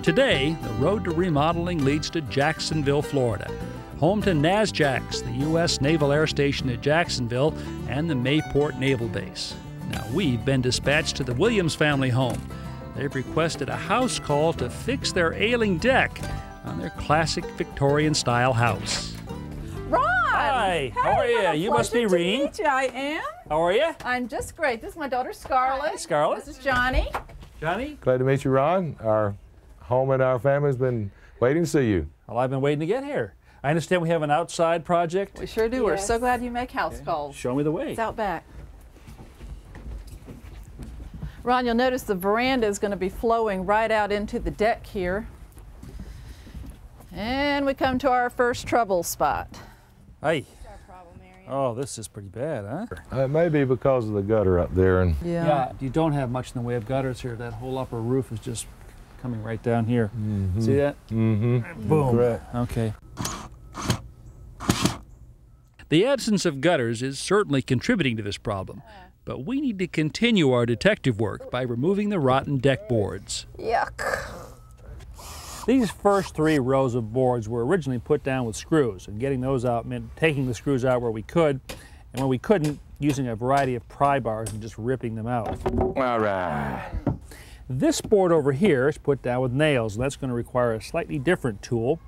Today, the road to remodeling leads to Jacksonville, Florida, home to NASJAX, the U.S. Naval Air Station at Jacksonville, and the Mayport Naval Base. Now, we've been dispatched to the Williams family home. They've requested a house call to fix their ailing deck on their classic Victorian-style house. Ron! Hi, how are you? You must be Reen. Meet you. I am. How are you? I'm just great. This is my daughter, Scarlett. Hi, Scarlett. This is Johnny. Johnny? Glad to meet you, Ron. Our home and our family's been waiting to see you. Well, I've been waiting to get here. I understand we have an outside project. We sure do. Yes. We're so glad you make house calls. Show me the way. It's out back. Ron, you'll notice the veranda is going to be flowing right out into the deck here. And we come to our first trouble spot. Hey. Oh, this is pretty bad, huh? It may be because of the gutter up there. And yeah, you don't have much in the way of gutters here. That whole upper roof is just coming right down here. Mm-hmm. See that? Mm-hmm. Boom. Correct. Okay. The absence of gutters is certainly contributing to this problem, but we need to continue our detective work by removing the rotten deck boards. Yuck. These first 3 rows of boards were originally put down with screws, and getting those out meant taking the screws out where we could, and when we couldn't, using a variety of pry bars and just ripping them out. All right. This board over here is put down with nails, and that's going to require a slightly different tool.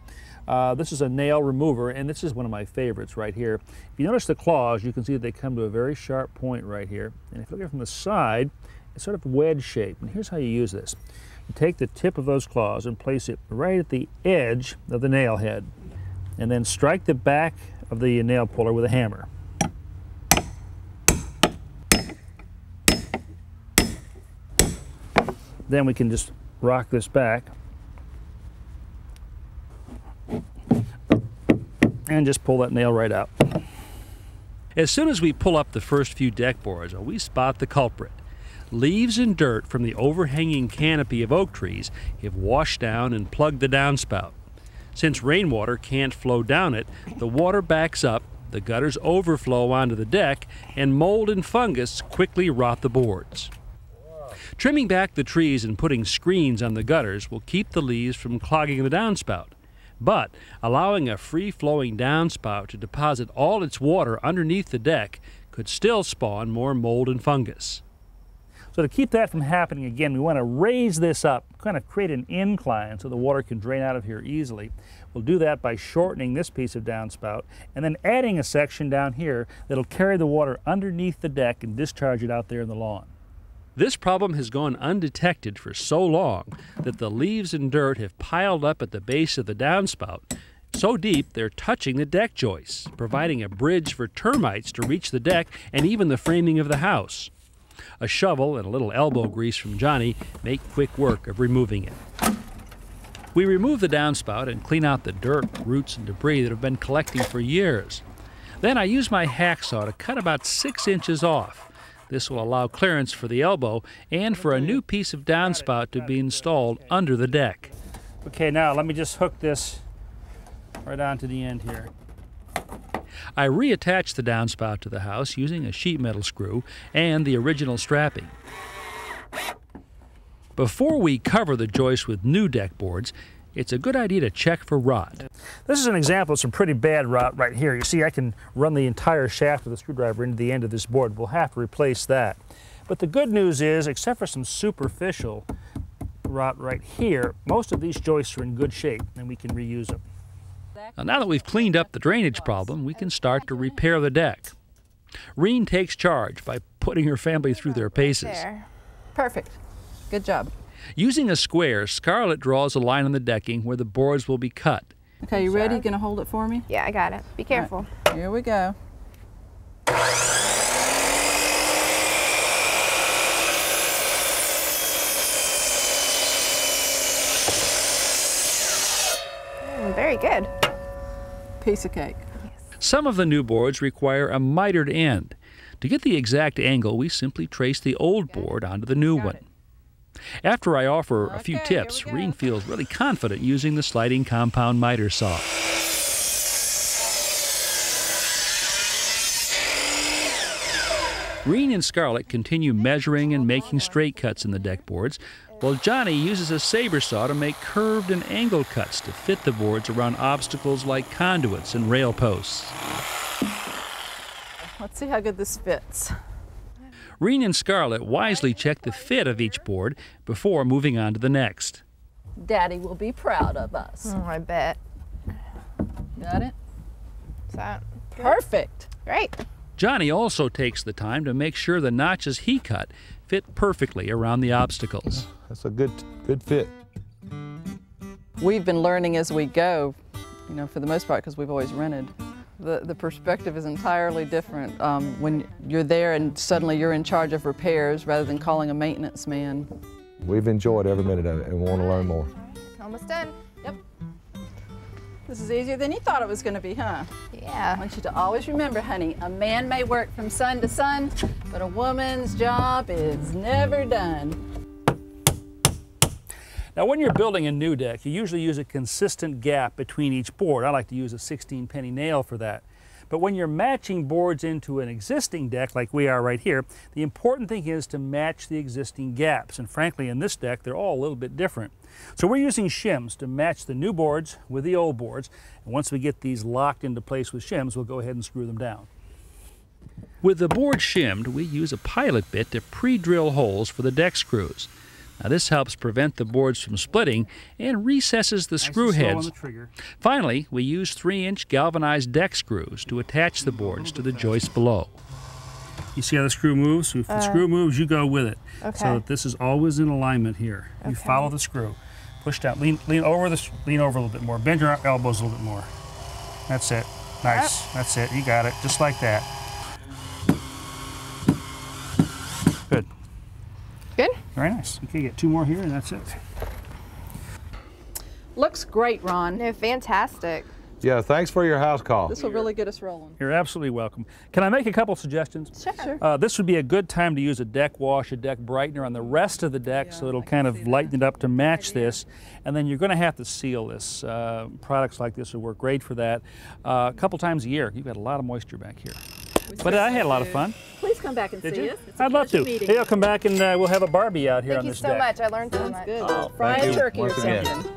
This is a nail remover, and this is one of my favorites right here. If you notice the claws, you can see that they come to a very sharp point right here. And if you look at it from the side, it's sort of wedge shaped. And here's how you use this. You take the tip of those claws and place it right at the edge of the nail head, and then strike the back of the nail puller with a hammer. Then we can just rock this back and just pull that nail right out. As soon as we pull up the first few deck boards, we spot the culprit. Leaves and dirt from the overhanging canopy of oak trees have washed down and plugged the downspout. Since rainwater can't flow down it, the water backs up, the gutters overflow onto the deck, and mold and fungus quickly rot the boards. Trimming back the trees and putting screens on the gutters will keep the leaves from clogging the downspout. But allowing a free-flowing downspout to deposit all its water underneath the deck could still spawn more mold and fungus. So to keep that from happening again, we want to raise this up, kind of create an incline so the water can drain out of here easily. We'll do that by shortening this piece of downspout and then adding a section down here that'll carry the water underneath the deck and discharge it out there in the lawn. This problem has gone undetected for so long that the leaves and dirt have piled up at the base of the downspout, so deep they're touching the deck joists, providing a bridge for termites to reach the deck and even the framing of the house. A shovel and a little elbow grease from Johnny make quick work of removing it. We remove the downspout and clean out the dirt, roots, and debris that have been collecting for years. Then I use my hacksaw to cut about 6 inches off. This will allow clearance for the elbow and for a new piece of downspout to be installed under the deck. Okay, now let me just hook this right onto the end here. I reattach the downspout to the house using a sheet metal screw and the original strapping. Before we cover the joist with new deck boards, it's a good idea to check for rot. This is an example of some pretty bad rot right here. You see, I can run the entire shaft of the screwdriver into the end of this board. We'll have to replace that. But the good news is, except for some superficial rot right here, most of these joists are in good shape and we can reuse them. Now that we've cleaned up the drainage problem, we can start to repair the deck. Reen takes charge by putting her family through their paces. Perfect. Good job. Using a square, Scarlett draws a line on the decking where the boards will be cut. Okay, you ready? You gonna hold it for me? Yeah, I got it. Be careful. Right. Here we go. Very good. Piece of cake. Some of the new boards require a mitered end. To get the exact angle, we simply trace the old board onto the new one. After I offer a few tips, Reen feels really confident using the sliding compound miter saw. Reen and Scarlett continue measuring and making straight cuts in the deck boards, while Johnny uses a saber saw to make curved and angled cuts to fit the boards around obstacles like conduits and rail posts. Let's see how good this fits. Reen and Scarlett wisely check the fit of each board before moving on to the next. Daddy will be proud of us. Oh, I bet. Got it? Is that Perfect. great? Johnny also takes the time to make sure the notches he cut fit perfectly around the obstacles. That's a good fit. We've been learning as we go, you know, for the most part, because we've always rented. The perspective is entirely different when you're there and suddenly you're in charge of repairs rather than calling a maintenance man. We've enjoyed every minute of it and want to learn more. Almost done. Yep. This is easier than you thought it was going to be, huh? I Yeah. want you to always remember, honey, a man may work from sun to sun, but a woman's job is never done. Now, when you're building a new deck, you usually use a consistent gap between each board. I like to use a 16-penny nail for that. But when you're matching boards into an existing deck, like we are right here, the important thing is to match the existing gaps. And frankly, in this deck, they're all a little bit different. So we're using shims to match the new boards with the old boards. And once we get these locked into place with shims, we'll go ahead and screw them down. With the board shimmed, we use a pilot bit to pre-drill holes for the deck screws. Now this helps prevent the boards from splitting and recesses the screw heads. Finally, we use 3-inch galvanized deck screws to attach the boards to the joists below. You see how the screw moves? If the screw moves, you go with it. Okay. So that this is always in alignment here. You Okay. follow the screw. Push down. Lean over a little bit more. Bend your elbows a little bit more. That's it. Nice. That's it. You got it. Just like that. Good. Good? Very nice. Okay, get 2 more here, and that's it. Looks great, Ron. No, fantastic. Yeah, thanks for your house call. This will really get us rolling. You're absolutely welcome. Can I make a couple suggestions? Sure. This would be a good time to use a deck wash, a deck brightener on the rest of the deck, so it'll kind of lighten it up to match this. And then you're going to have to seal this. Products like this will work great for that. A couple times a year. You've got a lot of moisture back here. But I had a lot of fun. Please come back and Did see you? us. It's a I'd love to. pleasure meeting Hey, you. I'll come back and we'll have a Barbie out here Thank on you this so deck. much. I learned so Sounds much. good. Oh, Fry thank a you turkey or once again. something.